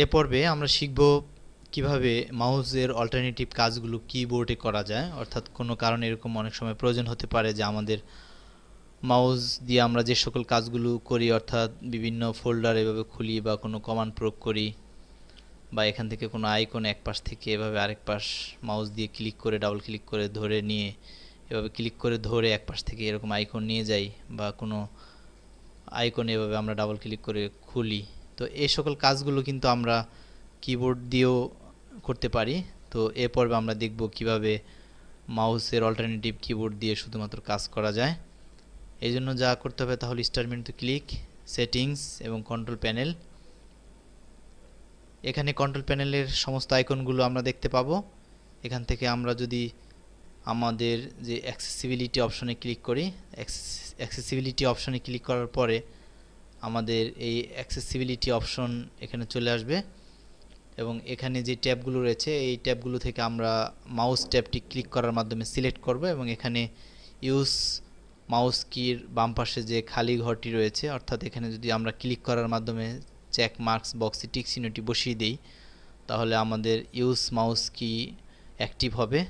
এ পর্বে আমরা শিখব কিভাবে মাউসের অল্টারনেটিভ কাজগুলো কিবোর্ডে করা যায়। অর্থাৎ কোনো কারণে এরকম অনেক সময় প্রয়োজন হতে পারে যে আমাদের মাউস দিয়ে আমরা যে সকল কাজগুলো করি, অর্থাৎ বিভিন্ন ফোল্ডার এভাবে খুলি বা কোনো কমান্ড প্রয়োগ করি, বা এখান থেকে কোনো আইকন এক পাশ থেকে এভাবে আরেক পাশ মাউস দিয়ে ক্লিক করে ডাবল ক্লিক করে ধরে নিয়ে এভাবে ক্লিক করে ধরে এক পাশ থেকে এরকম আইকন নিয়ে যাই, বা কোনো আইকন এভাবে আমরা ডাবল ক্লিক করে খুলি। তো এই সকল কাজগুলো কিন্তু আমরা কিবোর্ড দিয়েও করতে পারি। তো এ পর্বে আমরা দেখব কিভাবে মাউসের অল্টারনেটিভ কিবোর্ড দিয়ে শুধুমাত্র কাজ করা যায়। এই জন্য যা করতে হবে তাহলে স্টার মেনুতে ক্লিক, সেটিংস এবং কন্ট্রোল প্যানেল। এখানে কন্ট্রোল প্যানেলের সমস্ত আইকনগুলো আমরা দেখতে পাবো। এখান থেকে আমরা যদি আমাদের যে অ্যাক্সেসিবিলিটি অপশনে ক্লিক করি, অ্যাক্সেসিবিলিটি অপশনে ক্লিক করার পরে আমাদের এই অ্যাক্সেসিবিলিটি অপশন এখানে চলে আসবে এবং এখানে যে ট্যাবগুলো রয়েছে এই ট্যাবগুলো থেকে আমরা মাউস ট্যাবটি ক্লিক করার মাধ্যমে সিলেক্ট করব এবং এখানে ইউজ মাউস কির বাম পাশে যে খালি ঘরটি রয়েছে, অর্থাৎ এখানে যদি আমরা ক্লিক করার মাধ্যমে চেক মার্কস বক্সে টিক চিহ্নটি বসিয়ে দিই তাহলে আমাদের ইউজ মাউস কি অ্যাক্টিভ হবে।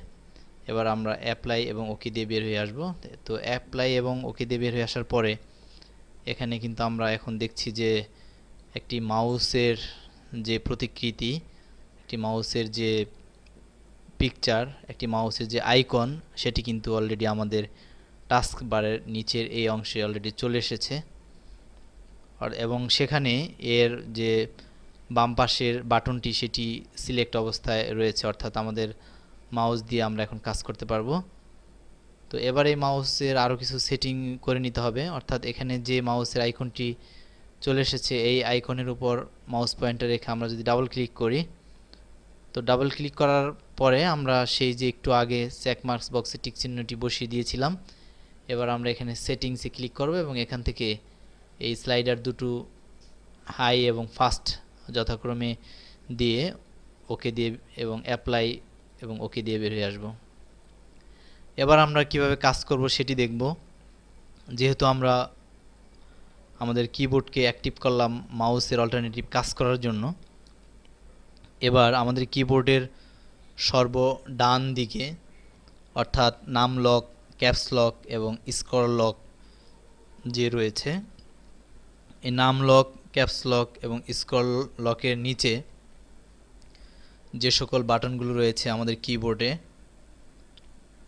এবার আমরা অ্যাপ্লাই এবং ওকে দিয়ে বের হয়ে আসব। তো অ্যাপ্লাই এবং ওকে দিয়ে বের হয়ে আসার পরে এখানে কিন্তু আমরা এখন দেখছি যে একটি মাউসের যে প্রতিকৃতি, একটি মাউসের যে পিকচার, একটি মাউসের যে আইকন, সেটি কিন্তু অলরেডি আমাদের টাস্ক বারের নিচের এই অংশে অলরেডি চলে এসেছে এবং সেখানে এর যে বাম পাশের বাটনটি সেটি সিলেক্ট অবস্থায় রয়েছে, অর্থাৎ আমাদের মাউস দিয়ে আমরা এখন কাজ করতে পারবো। তো এবার এই মাউসের আরও কিছু সেটিং করে নিতে হবে, অর্থাৎ এখানে যে মাউসের আইকনটি চলে এসেছে এই আইকনের উপর মাউস পয়েন্টার রেখে আমরা যদি ডাবল ক্লিক করি, তো ডাবল ক্লিক করার পরে আমরা সেই যে একটু আগে চেক মার্কস বক্সে টিক চিহ্নটি বসিয়ে দিয়েছিলাম, এবার আমরা এখানে সেটিংসে ক্লিক করব এবং এখান থেকে এই স্লাইডার দুটো হাই এবং ফাস্ট যথাক্রমে দিয়ে ওকে দিয়ে এবং অ্যাপ্লাই এবং ওকে দিয়ে বের হয়ে আসব। এবার আমরা কিভাবে কাজ করব সেটি দেখব। যেহেতু আমরা আমাদের কিবোর্ডকে অ্যাক্টিভ করলাম মাউসের অল্টারনেটিভ কাজ করার জন্য, এবার আমাদের কিবোর্ডের সর্ব ডান দিকে অর্থাৎ নাম লক, ক্যাপস লক এবং স্ক্রল লক যে রয়েছে, এই নাম লক, ক্যাপস লক এবং স্ক্রল লকের নিচে যে সকল বাটনগুলো রয়েছে আমাদের কিবোর্ডে,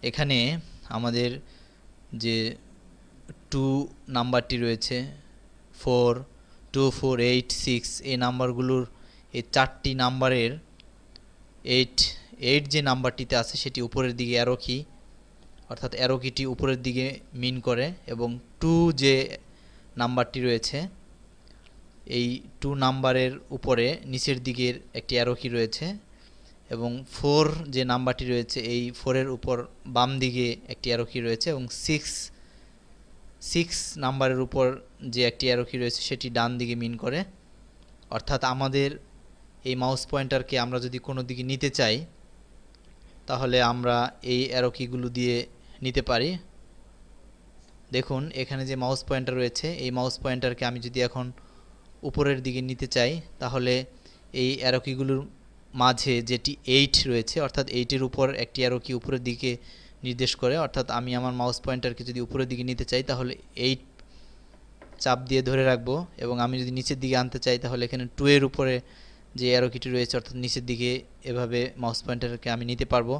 এখানে আমাদের যে 2 নাম্বারটি রয়েছে, 4, 2, 4, 8, 6 এই নাম্বারগুলোর এই 4টি নাম্বারের 8 যে নাম্বারটিতে আছে সেটি উপরের দিকে অ্যারো কি, অর্থাৎ অ্যারো কিটি উপরের দিকে মিন করে, এবং 2 যে নাম্বারটি রয়েছে এই 2 নাম্বারের উপরে নিচের দিকের একটি অ্যারো কি রয়েছে, এবং 4 যে নাম্বারটি রয়েছে এই 4-এর উপর বাম দিকে একটি অ্যারো কি রয়েছে, এবং 6 নাম্বারের উপর যে একটি অ্যারো কি রয়েছে সেটি ডান দিকে মিন করে। অর্থাৎ আমাদের এই মাউস পয়েন্টারকে আমরা যদি কোনো দিকে নিতে চাই তাহলে আমরা এই অ্যারো কিগুলো দিয়ে নিতে পারি। দেখুন এখানে যে মাউস পয়েন্টার রয়েছে এই মাউস পয়েন্টারকে আমি যদি এখন উপরের দিকে নিতে চাই তাহলে এই অ্যারো কিগুলোর মাঝে যেটি 8 রয়েছে, অর্থাৎ 8-এর উপর একটি অ্যারো কি উপরের দিকে নির্দেশ করে, অর্থাৎ আমি আমার মাউস পয়েন্টারকে যদি উপরের দিকে নিতে চাই তাহলে 8 চাপ দিয়ে ধরে রাখবো, এবং আমি যদি নিচের দিকে আনতে চাই তাহলে এখানে 2-এর উপরে যে অ্যারো কিটি রয়েছে অর্থাৎ নিচের দিকে এভাবে মাউস পয়েন্টারকে আমি নিতে পারবো।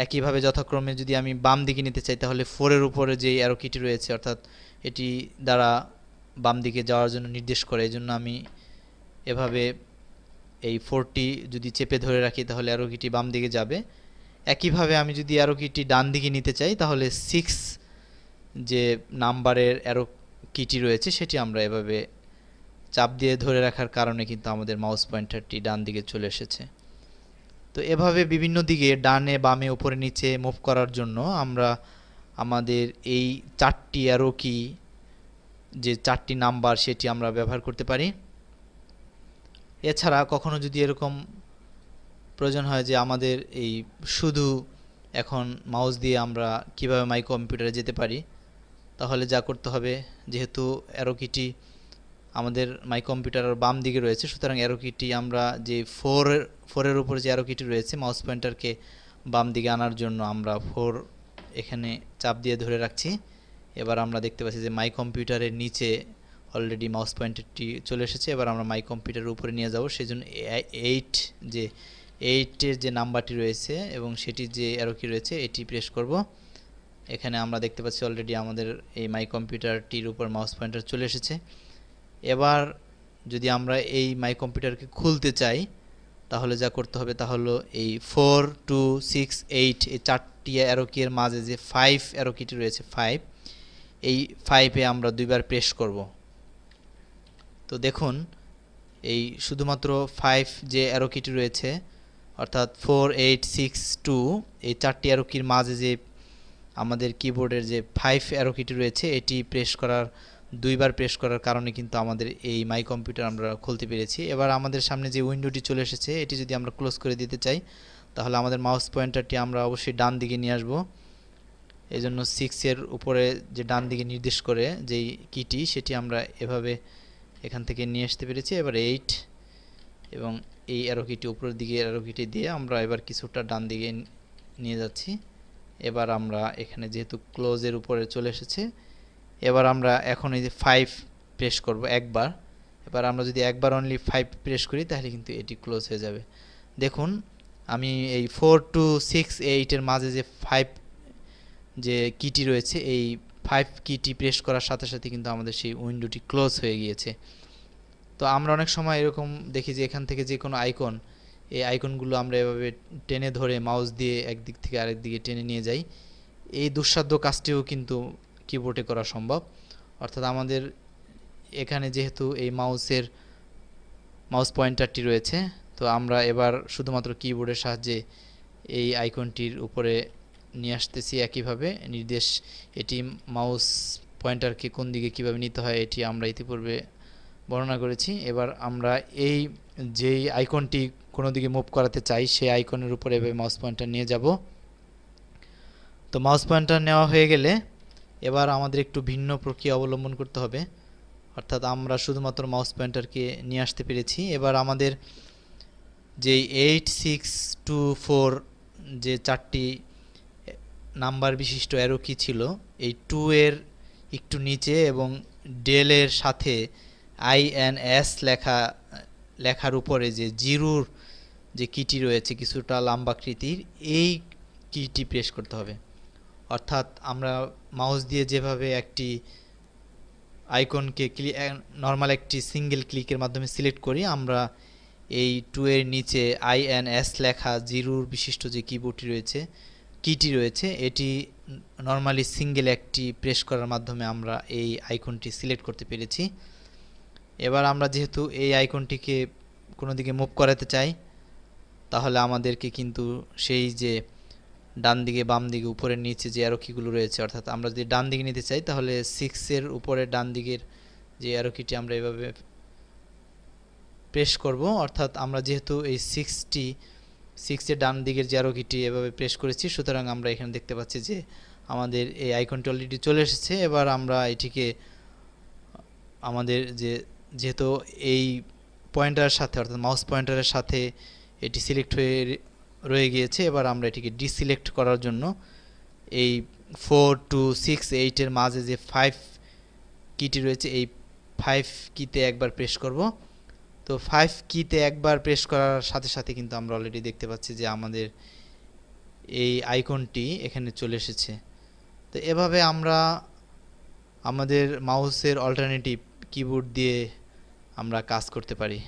একইভাবে যথাক্রমে যদি আমি বাম দিকে নিতে চাই তাহলে 4-এর উপরে যে অ্যারো কিটি রয়েছে অর্থাৎ এটি দ্বারা বাম দিকে যাওয়ার জন্য নির্দেশ করে, এই জন্য আমি এভাবে এই 4টি যদি চেপে ধরে রাখি তাহলে অ্যারো কিটি বাম দিকে যাবে। একইভাবে আমি যদি অ্যারো কিটি ডান দিকে নিতে চাই তাহলে 6 যে নাম্বারের অ্যারো কিটি রয়েছে সেটি আমরা এভাবে চাপ দিয়ে ধরে রাখার কারণে কিন্তু আমাদের মাউস পয়েন্টারটি ডান দিকে চলে এসেছে। তো এভাবে বিভিন্ন দিকে ডানে বামে উপরে নিচে মুভ করার জন্য আমরা আমাদের এই 4টি অ্যারো কি যে 4টি নাম্বার সেটি আমরা ব্যবহার করতে পারি। এছাড়া কখনো যদি এরকম প্রয়োজন হয় যে আমাদের এই শুধু এখন মাউস দিয়ে আমরা কিভাবে মাই কম্পিউটারে যেতে পারি, তাহলে যা করতে হবে, যেহেতু অ্যারো কিটি আমাদের মাই কম্পিউটার বাম দিকে রয়েছে, সুতরাং অ্যারো কিটি আমরা যে ফোরের উপরে যে অ্যারো কিটি রয়েছে মাউস পয়েন্টারকে বাম দিকে আনার জন্য আমরা 4 এখানে চাপ দিয়ে ধরে রাখছি। এবার আমরা দেখতে পাচ্ছি যে মাই কম্পিউটারের নিচে অলরেডি মাউস পয়েন্টারটি চলে এসেছে। এবার আমরা মাই কম্পিউটারের উপরে নিয়ে যাব, সেই জন্য 8 যে নাম্বারটি রয়েছে এবং সেটির যে অ্যারো কি রয়েছে এটি প্রেস করব। এখানে আমরা দেখতে পাচ্ছি অলরেডি আমাদের এই মাই কম্পিউটারটির উপর মাউস পয়েন্টার চলে এসেছে। এবার যদি আমরা এই মাই কম্পিউটারকে খুলতে চাই তাহলে যা করতে হবে তা হলো এই 4 2 6 8 এই চারটি অ্যারো কি এর মাঝে যে 5 অ্যারো কিটি রয়েছে 5, এই 5-এ আমরা দুইবার প্রেস করব। তো দেখুন এই শুধুমাত্র 5 যে অ্যারো কিটি রয়েছে অর্থাৎ 4 8 6 2 এই চারটি অ্যারো কির মাঝে যে আমাদের কিবোর্ডের যে 5 অ্যারো কিটি রয়েছে এটি দুইবার প্রেস করার কারণে কিন্তু আমাদের এই মাই কম্পিউটার আমরা খুলতে পেরেছি। এবার আমাদের সামনে যে উইন্ডোটি চলে এসেছে এটি যদি আমরা ক্লোজ করে দিতে চাই তাহলে আমাদের মাউস পয়েন্টারটি আমরা অবশ্যই ডান দিকে নিয়ে আসব। এই জন্য 6-এর উপরে যে ডান দিকে নির্দেশ করে যেই কিটি সেটি আমরা এভাবে এখান থেকে নিয়ে আসতে পেরেছি। এবার 8 এবং এই অ্যারো কিটি উপরের দিকে অ্যারো কিটি দিয়ে আমরা এবার কিছুটা ডান দিকে নিয়ে যাচ্ছি। এবার আমরা এখানে যেহেতু ক্লোজের উপরে চলে এসেছে, এবার আমরা এখন এই যে 5 প্রেস করব একবার। এবার আমরা যদি একবার অনলি 5 প্রেস করি তাহলে কিন্তু এটি ক্লোজ হয়ে যাবে। দেখুন আমি এই 4 2 6 8 এর মাঝে যে 5 যে কিটি রয়েছে এই 5 কিটি প্রেস করার সাথে সাথে কিন্তু আমাদের সেই উইন্ডোটি ক্লোজ হয়ে গিয়েছে। তো আমরা অনেক সময় এরকম দেখি যে এখান থেকে যে কোনো আইকন, এই আইকনগুলো আমরা এভাবে টেনে ধরে মাউস দিয়ে একদিক থেকে আরেক দিকে টেনে নিয়ে যাই। এই দুঃসাধ্য কাজটিও কিন্তু কিবোর্ডে করা সম্ভব। অর্থাৎ আমাদের এখানে যেহেতু এই মাউস পয়েন্টারটি রয়েছে, তো আমরা এবার শুধুমাত্র কিবোর্ডের সাহায্যে এই আইকনটির উপরে নিয়ে আসতেছি একইভাবে নির্দেশ। এটি মাউস পয়েন্টারকে কোন দিকে কিভাবে নিতে হয় এটি আমরা ইতিপূর্বে বর্ণনা করেছি। এবার আমরা এই যেই আইকনটি কোনো দিকে মুভ করাতে চাই সেই আইকনের উপরে এভাবে মাউস পয়েন্টার নিয়ে যাব। তো মাউস পয়েন্টার নেওয়া হয়ে গেলে এবার আমাদের একটু ভিন্ন প্রক্রিয়া অবলম্বন করতে হবে। অর্থাৎ আমরা শুধুমাত্র মাউস পয়েন্টারকে নিয়ে আসতে পেরেছি। এবার আমাদের যেই 8 6 2 4 যে চারটি নাম্বার বিশিষ্ট অ্যারো কি ছিল এই 2 এর একটু নিচে এবং ডেলের সাথে INS লেখার উপরে যে জিরোর যে কিটি রয়েছে কিছুটা লম্বাকৃতির, এই কিটি প্রেস করতে হবে। অর্থাৎ আমরা মাউস দিয়ে যেভাবে একটি আইকনকে নর্মাল একটি সিঙ্গেল ক্লিকের মাধ্যমে সিলেক্ট করি, আমরা এই 2 এর নিচে INS লেখা জিরোর বিশিষ্ট যে কিটি রয়েছে এটি নর্মালি সিঙ্গেল একটি প্রেস করার মাধ্যমে আমরা এই আইকনটি সিলেক্ট করতে পেরেছি। এবার আমরা যেহেতু এই আইকনটিকে কোনো দিকে মুভ করাতে চাই তাহলে আমাদেরকে কিন্তু সেই যে ডান দিকে বাম দিকে উপরের নিচে যে অ্যারো কিগুলো রয়েছে, অর্থাৎ আমরা যদি ডান দিকে নিতে চাই তাহলে 6-এর উপরে ডান দিকের যে অ্যারো কিটি আমরা এভাবে প্রেস করব। অর্থাৎ আমরা যেহেতু এই 6-এর ডান দিকের যে অ্যারো কিটি এভাবে প্রেস করেছি, সুতরাং আমরা এখানে দেখতে পাচ্ছি যে আমাদের এই আইকনটি অলরেডি চলে এসেছে। এবার আমরা এটিকে আমাদের যেহেতু এই পয়েন্টারের সাথে অর্থাৎ মাউস পয়েন্টারের সাথে এটি সিলেক্ট হয়ে রয়ে গিয়েছে, এবার আমরা এটিকে ডিসিলেক্ট করার জন্য এই 4 2 6 8 এর মাঝে যে 5 কিটি রয়েছে এই 5 কিতে একবার প্রেস করব। তো 5 কিতে একবার প্রেস করার সাথে সাথে কিন্তু আমরা অলরেডি দেখতে পাচ্ছি যে আমাদের এই আইকনটি এখানে চলে এসেছে। তো এভাবে আমরা আমাদের মাউসের অল্টারনেটিভ কিবোর্ড দিয়ে আমরা কাজ করতে পারি।